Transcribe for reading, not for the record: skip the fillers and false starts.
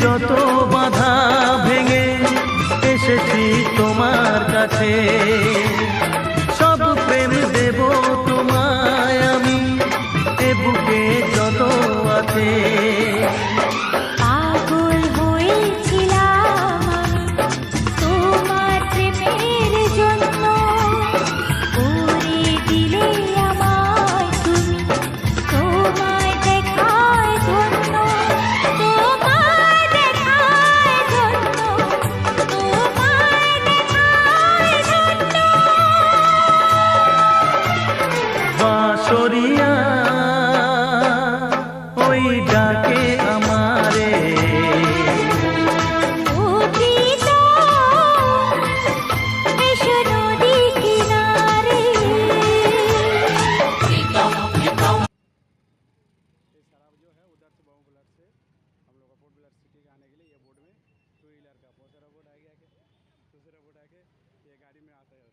যত বাধা ভেঙে এসেছি তোমার কাছে, সব প্রেম দেব তোমায় আমি, এ বুকে যত আছে। পাগল হয়েছিলাম আমি তোমার প্রেমের জন্য, করে দিলে আমায় তুমি, তোমায় দেখায় ধন্য, তোমায় দেখায় ধন্য, তোমায় দেখায় ধন্য। বাঁশরিয়া ওই ডাকে আমারে, ও প্রিয়তম, এসো নদী কিনারে। ये शराब जो है उधर से बाऊ ब्लड से हम लोग का पोर्ट ब्लड सिटी के आने के लिए ये बोट में टू व्हीलर का दूसरा बोट आगे आके ये गाड़ी में आता है।